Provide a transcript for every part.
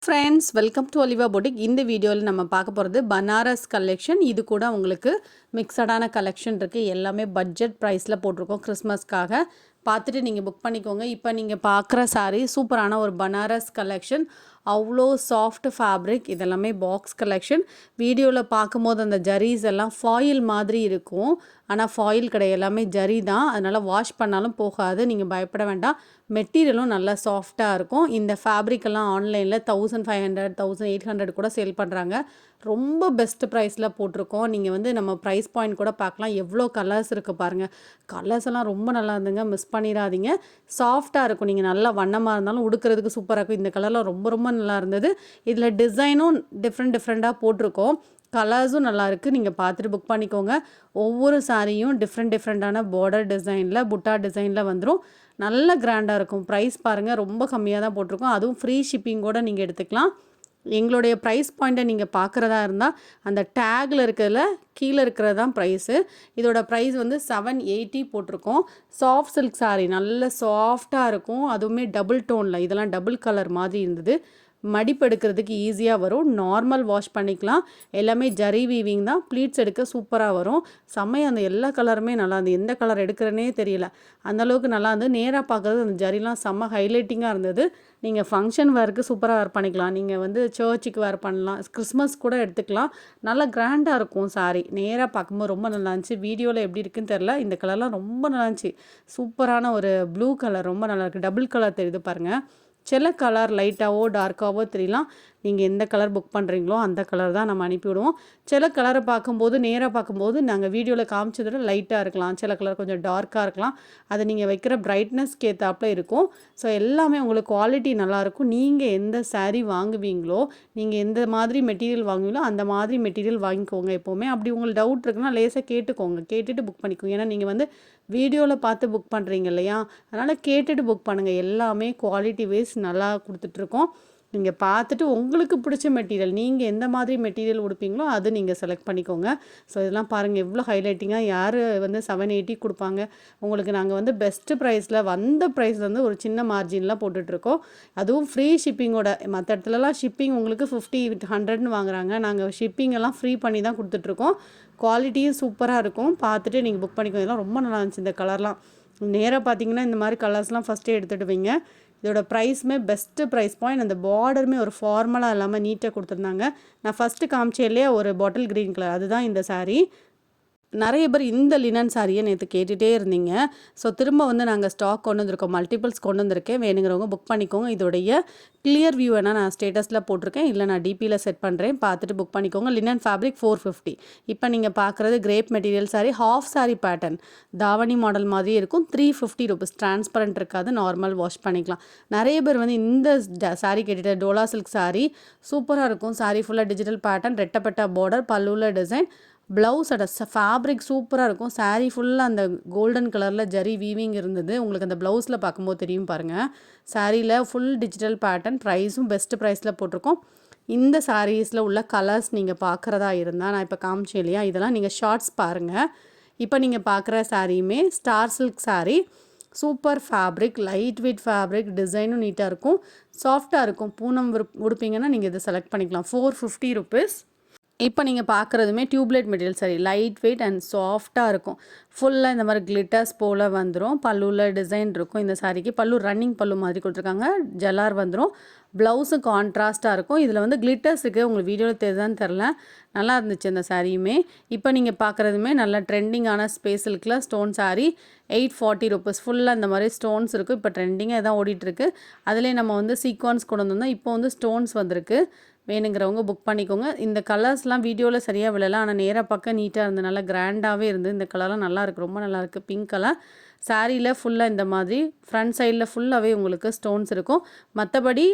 Friends, welcome to Oliva boutique. இந்த வீடியோவில் நம்ம பார்க்க போகிறது பனாரஸ் கலெக்ஷன். இது கூட உங்களுக்கு மிக்சடான கலெக்ஷன் இருக்குது. எல்லாமே பட்ஜெட் ப்ரைஸில் போட்டிருக்கோம். கிறிஸ்மஸ்க்காக பார்த்துட்டு நீங்கள் புக் பண்ணிக்கோங்க. இப்போ நீங்கள் பார்க்குற சாரீ சூப்பரான ஒரு பனாரஸ் கலெக்ஷன். அவ்வளோ சாஃப்ட் ஃபேப்ரிக். இதெல்லாமே பாக்ஸ் கலெக்ஷன். வீடியோவில் பார்க்கும்போது அந்த ஜரீஸ் எல்லாம் ஃபாயில் மாதிரி இருக்கும். ஆனால் ஃபாயில் கிடையாது, எல்லாமே ஜரி தான். அதனால் வாஷ் பண்ணாலும் போகாது, நீங்கள் பயப்பட வேண்டாம். மெட்டீரியலும் நல்லா சாஃப்டாக இருக்கும். இந்த ஃபேப்ரிக்கெல்லாம் ஆன்லைனில் 1500 1800 கூட சேல் பண்ணுறாங்க. ரொம்ப பெஸ்ட் ப்ரைஸில் போட்டிருக்கோம். நீங்கள் வந்து நம்ம ப்ரைஸ் பாயிண்ட் கூட பார்க்கலாம். எவ்வளோ கலர்ஸ் இருக்குது பாருங்கள். கலர்ஸ் எல்லாம் ரொம்ப நல்லா இருந்துங்க, மிஸ் பண்ணிடாதீங்க. சாஃப்டாக இருக்கும். நீங்கள் நல்லா வண்ணமாக இருந்தாலும் உடுக்கிறதுக்கு சூப்பராக இருக்கும். இந்த கலரில் ரொம்ப ரொம்ப நல்லா இருந்தது. இதில் டிசைனும் டிஃப்ரெண்ட்டாக போட்டிருக்கோம். கலர்ஸும் நல்லாயிருக்கு. நீங்கள் பார்த்துட்டு புக் பண்ணிக்கோங்க. ஒவ்வொரு சாரியும் டிஃப்ரெண்ட்டான பார்டர் டிசைனில் புட்டா டிசைனில் வந்துடும். நல்ல கிராண்டாக இருக்கும். ப்ரைஸ் பாருங்கள், ரொம்ப கம்மியாக தான் போட்டிருக்கோம். அதுவும் ஃப்ரீ ஷிப்பிங்கோடு நீங்கள் எடுத்துக்கலாம். எங்களுடைய ப்ரைஸ் பாயிண்ட்டை நீங்கள் பார்க்குறதா இருந்தால் அந்த டேக்கில் இருக்கிறதுல கீழே இருக்கிறது தான் ப்ரைஸு. இதோட ப்ரைஸ் வந்து 780 போட்டிருக்கோம். சாஃப்ட் சில்க் சாரீ நல்ல சாஃப்டாக இருக்கும். அதுவுமே டபுள் டோனில், இதெல்லாம் டபுள் கலர் மாதிரி இருந்தது. மடிப்பு எடுக்கிறதுக்கு ஈஸியாக வரும். நார்மல் வாஷ் பண்ணிக்கலாம். எல்லாமே ஜரி வீவிங் தான். ப்ளீட்ஸ் எடுக்க சூப்பராக வரும். செம்மையாக அந்த எல்லா கலருமே நல்லா இருந்தது. எந்த கலர் எடுக்கிறேனே தெரியல, அந்தளவுக்கு நல்லா இருந்தது. நேராக பார்க்குறது அந்த ஜரிலாம் செம்ம ஹைலைட்டிங்காக இருந்தது. நீங்கள் ஃபங்க்ஷன் வேருக்கு சூப்பராக வேர் பண்ணிக்கலாம். நீங்கள் வந்து சர்ச்சுக்கு வேர் பண்ணலாம், கிறிஸ்மஸ் கூட எடுத்துக்கலாம். நல்லா கிராண்டாக இருக்கும் சாரீ. நேராக பார்க்கும்போது ரொம்ப நல்லா இருந்துச்சு. வீடியோவில் எப்படி இருக்குன்னு தெரில. இந்த கலர்லாம் ரொம்ப நல்லா இருந்துச்சு. சூப்பரான ஒரு ப்ளூ கலர் ரொம்ப நல்லா இருக்குது. டபுள் கலர் தெரியுது பாருங்கள். சில கலர் லைட்டாகவோ டார்க்காகவோ தெரியலாம். நீங்கள் எந்த கலர் புக் பண்ணுறீங்களோ அந்த கலர் தான் நம்ம அனுப்பிவிடுவோம். சில கலரை பார்க்கும்போது, நேராக பார்க்கும்போது நாங்கள் வீடியோவில் காமிச்சதோட லைட்டாக இருக்கலாம். சில கலர் கொஞ்சம் டார்க்காக இருக்கலாம். அது நீங்கள் வைக்கிற பிரைட்னஸ்க்கு ஏற்றாப்புல இருக்கும். ஸோ எல்லாமே உங்களுக்கு குவாலிட்டி நல்லாயிருக்கும். நீங்கள் எந்த சாரீ வாங்குவீங்களோ, நீங்கள் எந்த மாதிரி மெட்டீரியல் வாங்குவீங்களோ அந்த மாதிரி மெட்டீரியல் வாங்கிக்கோங்க எப்போவுமே. அப்படி உங்களுக்கு டவுட் இருக்குன்னா லேசாக கேட்டுக்கோங்க. கேட்டுட்டு புக் பண்ணிக்கோங்க. ஏன்னா நீங்கள் வந்து வீடியோவில் பார்த்து புக் பண்ணுறீங்க இல்லையா, அதனால் கேட்டுட்டு புக் பண்ணுங்கள். எல்லாமே குவாலிட்டி வைஸ் நல்லா கொடுத்துட்ருக்கோம். நீங்கள் பார்த்துட்டு உங்களுக்கு பிடிச்ச மெட்டீரியல், நீங்கள் எந்த மாதிரி மெட்டீரியல் உடுப்பீங்களோ அது நீங்கள் செலக்ட் பண்ணிக்கோங்க. ஸோ இதெல்லாம் பாருங்கள் எவ்வளோ ஹைலைட்டிங்காக. யார் வந்து 780 கொடுப்பாங்க உங்களுக்கு? நாங்கள் வந்து பெஸ்ட்டு ப்ரைஸில், வந்த ப்ரைஸ்லேருந்து ஒரு சின்ன மார்ஜின்லாம் போட்டுட்ருக்கோம். அதுவும் ஃப்ரீ ஷிப்பிங்கோட. மற்ற இடத்துலலாம் ஷிப்பிங் உங்களுக்கு 50 100ன்னு வாங்குறாங்க. நாங்கள் ஷிப்பிங் எல்லாம் ஃப்ரீ பண்ணி தான் கொடுத்துட்ருக்கோம். குவாலிட்டியும் சூப்பராக இருக்கும். பார்த்துட்டு நீங்கள் புக் பண்ணிக்கோங்க. இதெல்லாம் ரொம்ப நல்லா இருந்துச்சு. இந்த கலர்லாம் நேராக பார்த்தீங்கன்னா இந்த மாதிரி கலர்ஸ்லாம் ஃபஸ்ட்டே எடுத்துகிட்டு வைங்க. இதோட ப்ரைஸுமே பெஸ்ட்டு ப்ரைஸ் பாயிண்ட். அந்த பார்டருமே ஒரு ஃபார்மலாக இல்லாமல் நீட்டாக கொடுத்துருந்தாங்க. நான் ஃபஸ்ட்டு காமிச்சேன் இல்லையா ஒரு பாட்டில் க்ரீன் கலர், அதுதான் இந்த சாரீ. நிறைய பேர் இந்த லினன் சாரியை நேற்று கேட்டுகிட்டே இருந்தீங்க. ஸோ திரும்ப வந்து நாங்கள் ஸ்டாக் கொண்டு வந்திருக்கோம். மல்டிபிள்ஸ் கொண்டு வந்திருக்கேன். வேணுங்கிறவங்க புக் பண்ணிக்கோங்க. இதோடைய கிளியர் வியூ வேணால் நான் ஸ்டேட்டஸில் போட்டிருக்கேன், இல்லை நான் டிபியில் செட் பண்ணுறேன். பார்த்துட்டு புக் பண்ணிக்கோங்க. Linen fabric 450. இப்போ நீங்கள் பார்க்குறது grape material sari, half sari pattern, தாவணி மாடல் மாதிரி இருக்கும். 350 ரூபீஸ். டிரான்ஸ்பரண்ட் இருக்காது, நார்மல் வாஷ் பண்ணிக்கலாம். நிறைய பேர் வந்து இந்த சாரீ கேட்டுட்டு, டோலா சில்க் சாரீ சூப்பராக இருக்கும். சாரீ ஃபுல்லாக டிஜிட்டல் பேட்டர்ன், ரெட்டப்பட்ட பார்டர், பல்லுவில் டிசைன், ப்ளவுஸோட ஃபேப்ரிக் சூப்பராக இருக்கும். சாரீ ஃபுல்லாக அந்த கோல்டன் கலரில் ஜரி வீவிங் இருந்தது. உங்களுக்கு அந்த ப்ளவுஸில் பார்க்கும்போது தெரியும் பாருங்கள். சாரியில் ஃபுல் டிஜிட்டல் பேட்டர்ன். ப்ரைஸும் பெஸ்ட்டு ப்ரைஸில் போட்டிருக்கோம். இந்த சாரீஸில் உள்ள கலர்ஸ் நீங்கள் பார்க்குறதா இருந்தால், நான் இப்போ காமிச்சேன் இல்லையா, இதெல்லாம் நீங்கள் ஷார்ட்ஸ் பாருங்கள். இப்போ நீங்கள் பார்க்குற சாரியுமே star silk sari. Super fabric, light weight fabric, டிசைனும் நீட்டாக இருக்கும், சாஃப்டாக இருக்கும். பூனம் உடுப்பீங்கன்னா நீங்கள் இதை செலக்ட் பண்ணிக்கலாம். 450 ரூபீஸ். இப்போ நீங்கள் பார்க்குறதுமே tubelight material sari, light weight and சாஃப்டாக இருக்கும். ஃபுல்லாக இந்த மாதிரி கிளிட்டர்ஸ் போல் வந்துடும். பல்லுவில் டிசைன் இருக்கும். இந்த சாரிக்கு பல்லு ரன்னிங் பல்லு மாதிரி கொடுத்துருக்காங்க. ஜலார் வந்துடும். ப்ளவுஸும் கான்ட்ராஸ்ட்டாக இருக்கும். இதில் வந்து கிளிட்டர்ஸ் இருக்குது. உங்களுக்கு வீடியோவில் தெரியுதான்னு தெரில, நல்லா இருந்துச்சு அந்த சாரியுமே. இப்போ நீங்கள் பார்க்குறதுமே நல்ல ட்ரெண்டிங்கான ஸ்பேஸ் சில்கில் ஸ்டோன் சாரீ. 840 ரூபீஸ். ஃபுல்லாக இந்த மாதிரி ஸ்டோன்ஸ் இருக்குது. இப்போ ட்ரெண்டிங்காக தான் ஓடிட்டுருக்கு. அதிலே நம்ம வந்து சீக்வன்ஸ் கொண்டு வந்தோம்னா இப்போ வந்து ஸ்டோன்ஸ் வந்திருக்கு. வேணுங்கிறவங்க புக் பண்ணிக்கோங்க. இந்த கலர்ஸ்லாம் வீடியோவில் சரியாக விழலாம், ஆனால் நேராக பார்க்க நீட்டாக இருந்து நல்லா கிராண்டாகவே இருந்து. இந்த கலர்லாம் நல்லாயிருக்கு, ரொம்ப நல்லாயிருக்கு. பிங்க் கலர் சாரியில் ஃபுல்லாக இந்த மாதிரி ஃப்ரண்ட் சைடில் ஃபுல்லாகவே உங்களுக்கு ஸ்டோன்ஸ் இருக்கும். மற்றபடி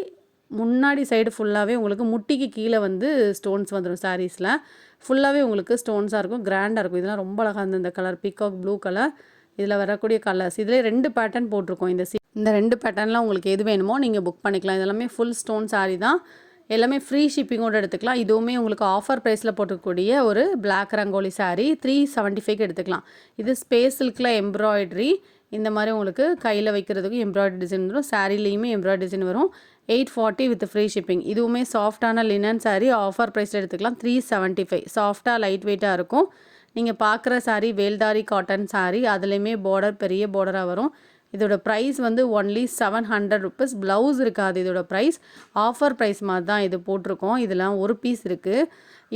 முன்னாடி சைடு ஃபுல்லாகவே உங்களுக்கு முட்டிக்கு கீழே வந்து ஸ்டோன்ஸ் வந்துடும். சாரீஸில் ஃபுல்லாகவே உங்களுக்கு ஸ்டோன்ஸாக இருக்கும், கிராண்டாக இருக்கும். இதெல்லாம் ரொம்ப அழகாக இருந்தது. இந்த கலர் பீகாக் ப்ளூ கலர். இதில் வரக்கூடிய கலர்ஸ், இதில் 2 பேட்டர்ன் போட்டிருக்கோம். இந்த 2 பேட்டர்னில் உங்களுக்கு எது வேணுமோ நீங்கள் புக் பண்ணிக்கலாம். இதெல்லாமே ஃபுல் ஸ்டோன் சாரீ தான். எல்லாமே ஃப்ரீ ஷிப்பிங்கோடு எடுத்துக்கலாம். இதுவுமே உங்களுக்கு ஆஃபர் ப்ரைஸில் போட்டுக்கூடிய ஒரு பிளாக் ரங்கோலி சாரீ. 375க்கு எடுத்துக்கலாம். இது ஸ்பேஸ் சில்கில் எம்ப்ராய்டரி. இந்த மாதிரி உங்களுக்கு கையில் வைக்கிறதுக்கு எம்ப்ராய்டரி டிசைன் வரும். சாரீலேயுமே எம்ப்ராய்டரி டிசைன் வரும். 840 வித் ஃப்ரீ ஷிப்பிங். இதுவுமே சாஃப்டான லினன் சாரீ, ஆஃபர் ப்ரைஸில் எடுத்துக்கலாம். 375. சாஃப்டாக லைட் வெயிட்டாக இருக்கும். நீங்கள் பார்க்குற சாரீ வேல்தாரி காட்டன் சாரீ, அதுலேயுமே பார்டர் பெரிய பார்டராக வரும். இதோட ப்ரைஸ் வந்து ஒன்லி 700 ருபீஸ். ப்ளவுஸ் இருக்காது இதோட ப்ரைஸ். ஆஃபர் ப்ரைஸ் மாதிரி தான் இது போட்டிருக்கோம். இதெல்லாம் ஒரு பீஸ் இருக்குது.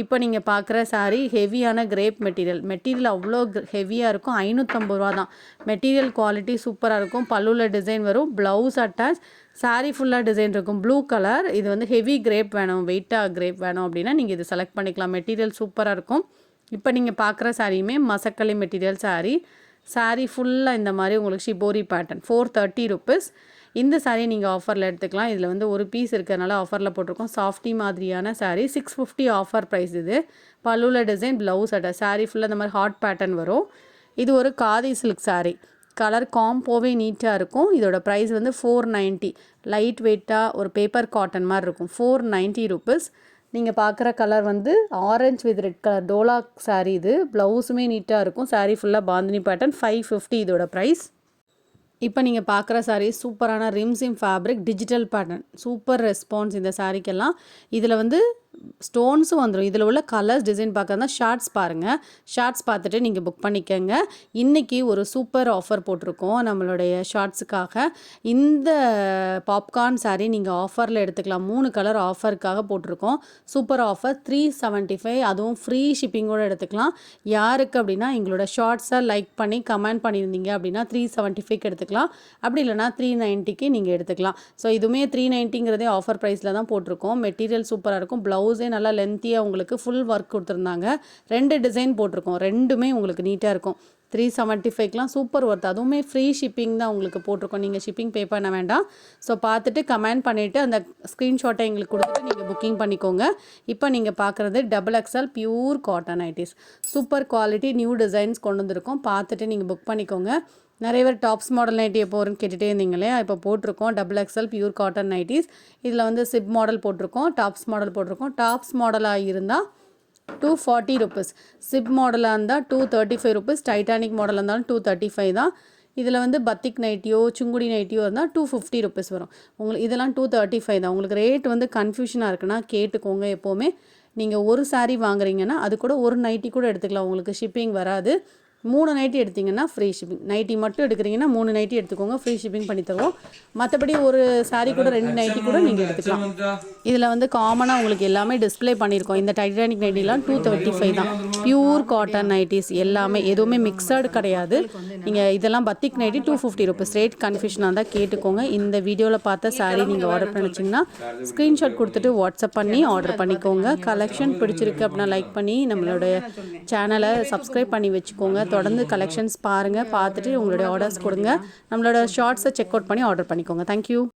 இப்போ நீங்கள் பார்க்குற சாரீ ஹெவியான கிரேப் மெட்டீரியல் அவ்வளோ ஹெவியாக இருக்கும். 550 ரூபா தான். மெட்டீரியல் குவாலிட்டி சூப்பராக இருக்கும். பல்லுவில் டிசைன் வரும், ப்ளவுஸ் அட்டாச், சாரீ ஃபுல்லாக டிசைன் இருக்கும். Blue colour. இது வந்து ஹெவி கிரேப் வேணும், வெயிட்டாக கிரேப் வேணும் அப்படின்னா நீங்கள் இது செலக்ட் பண்ணிக்கலாம். மெட்டீரியல் சூப்பராக இருக்கும். இப்போ நீங்கள் பார்க்குற சாரியுமே மசக்களி மெட்டீரியல் சாரீ ஃபுல்லாக இந்த மாதிரி உங்களுக்கு ஷிபோரி பேட்டர்ன். 430 ருபீஸ். இந்த சாரியை நீங்கள் ஆஃபரில் எடுத்துக்கலாம். இதில் வந்து ஒரு பீஸ் இருக்கிறதுனால ஆஃபரில் போட்டிருக்கோம். சாஃப்டி மாதிரியான சாரீ 650 ஆஃபர் ப்ரைஸ் இது. பல்லுவில் டிசைன், ப்ளவுஸ் அட்டாச், சாரீ ஃபுல்லாக இந்த மாதிரி ஹாட் பேட்டர்ன் வரும். இது ஒரு காதி சில்க் சாரீ. கலர் காம்போவே நீட்டாக இருக்கும். இதோட ப்ரைஸ் வந்து 490. லைட் வெயிட்டாக ஒரு பேப்பர் காட்டன் மாதிரி இருக்கும். 490 ருபீஸ். நீங்கள் பார்க்குற கலர் வந்து orange with red colour Dola sari. இது ப்ளவுஸுமே நீட்டாக இருக்கும். சாரீ ஃபுல்லாக பாந்தினி பேட்டர்ன். 550 இதோட ப்ரைஸ். இப்போ நீங்கள் பார்க்குற சாரீ சூப்பரான Rimzim fabric digital pattern. Super response இந்த சாரீக்கெல்லாம். இதில் வந்து ஸ்டோன்ஸும் வந்துடும். இதில் உள்ள கலர்ஸ் டிசைன் பார்க்கறதா ஷார்ட்ஸ் பாருங்கள். ஷார்ட்ஸ் பார்த்துட்டு நீங்கள் புக் பண்ணிக்கோங்க. இன்றைக்கி ஒரு சூப்பர் ஆஃபர் போட்டிருக்கோம் நம்மளுடைய ஷார்ட்ஸுக்காக. இந்த பாப்கார்ன் சாரீ நீங்கள் ஆஃபரில் எடுத்துக்கலாம். 3 கலர் ஆஃபருக்காக போட்டிருக்கோம். Super offer 375. அதுவும் ஃப்ரீ ஷிப்பிங்கோடு எடுத்துக்கலாம். யாருக்கு அப்படின்னா எங்களோட ஷார்ட்ஸை லைக் பண்ணி கமெண்ட் பண்ணியிருந்தீங்க அப்படின்னா 375 எடுத்துக்கலாம். அப்படி இல்லைனா 390 நீங்கள் எடுத்துக்கலாம். ஸோ இதுவுமே 390ங்கிறதே ஆஃபர் ப்ரைஸில் தான் போட்டிருக்கோம். மெட்டீரியல் சூப்பராக இருக்கும். ப்ளவுஸே நல்லா லென்த்தியாக உங்களுக்கு ஃபுல் ஒர்க் கொடுத்துருந்தாங்க. 2 டிசைன் போட்டிருக்கோம். ரெண்டுமே உங்களுக்கு நீட்டாக இருக்கும். 375லாம் சூப்பர் ஒர்த். அதுவுமே ஃப்ரீ ஷிப்பிங் தான் உங்களுக்கு போட்டிருக்கோம். நீங்கள் ஷிப்பிங் பே பண்ண வேண்டாம். ஸோ பார்த்துட்டு கமெண்ட் பண்ணிவிட்டு அந்த ஸ்க்ரீன்ஷாட்டை எங்களுக்கு கொடுத்துட்டு நீங்கள் புக்கிங் பண்ணிக்கோங்க. இப்போ நீங்கள் பார்க்குறது XXL pure cotton nighties. Super quality new designs கொண்டு வந்திருக்கோம். பார்த்துட்டு நீங்கள் புக் பண்ணிக்கோங்க. நிறைய பேர் டாப்ஸ் மாடல் நைட்டி எப்போ வரும்னு கேட்டுகிட்டே இருந்தீங்களே, இப்போ போட்டிருக்கோம் XXL பியூர் காட்டன் நைட்டிஸ். இதில் வந்து சிப் மாடல் போட்டிருக்கோம், டாப்ஸ் மாடல் போட்டிருக்கோம். டாப்ஸ் மாடலாக இருந்தால் 240 ருபீஸ். சிப் மாடலாக இருந்தால் 235 ருபீஸ். டைட்டானிக் மாடலாக இருந்தாலும் 235 தான். இதில் வந்து பத்திக் நைட்டியோ சுங்குடி நைட்டியோ இருந்தால் 250 ருபீஸ் வரும். உங்களுக்கு இதெல்லாம் 235 தான். உங்களுக்கு ரேட் வந்து கன்ஃபியூஷனாக இருக்குன்னா கேட்டுக்கோங்க. எப்போவுமே நீங்கள் ஒரு சாரீ வாங்குறீங்கன்னா அது கூட ஒரு நைட்டி கூட எடுத்துக்கலாம். உங்களுக்கு ஷிப்பிங் வராது. 3 நைட்டி எடுத்திங்கன்னா ஃப்ரீ ஷிப்பிங். நைட்டி மட்டும் எடுக்கிறீங்கன்னா 3 நைட்டி எடுத்துக்கோங்க, ஃப்ரீ ஷிப்பிங் பண்ணி தருவோம். மற்றபடி ஒரு சாரீ கூட 2 நைட்டி கூட நீங்கள் எடுத்துக்கலாம். இதில் வந்து காமனாக உங்களுக்கு எல்லாமே டிஸ்பிளே பண்ணியிருக்கோம். இந்த டைட்டானிக் நைட்டிலாம் 235 தான். பியூர் காட்டன் நைட்டிஸ் எல்லாமே, எதுவுமே மிக்சடு கிடையாது. நீங்கள் இதெல்லாம் பத்திக் நைட்டி 250 ருபீஸ். ரேட் கன்ஃபியூஷனாக இருந்தால் கேட்டுக்கோங்க. இந்த வீடியோவில் பார்த்த சாரீ நீங்கள் ஆர்டர் பண்ணிச்சிங்கன்னா ஸ்க்ரீன்ஷாட் கொடுத்துட்டு வாட்ஸ்அப் பண்ணி ஆர்டர் பண்ணிக்கோங்க. கலெக்ஷன் பிடிச்சிருக்கு அப்படின்னா லைக் பண்ணி நம்மளுடைய சேனலை சப்ஸ்கிரைப் பண்ணி வச்சுக்கோங்க. தொடர்ந்து கலெக்ஷன்ஸ் பாருங்கள். பார்த்துட்டு உங்களுடைய ஆர்டர்ஸ் கொடுங்க. நம்மளோட ஷார்ட்ஸை செக் அவுட் பண்ணி ஆர்டர் பண்ணிக்கோங்க. தேங்க்யூ.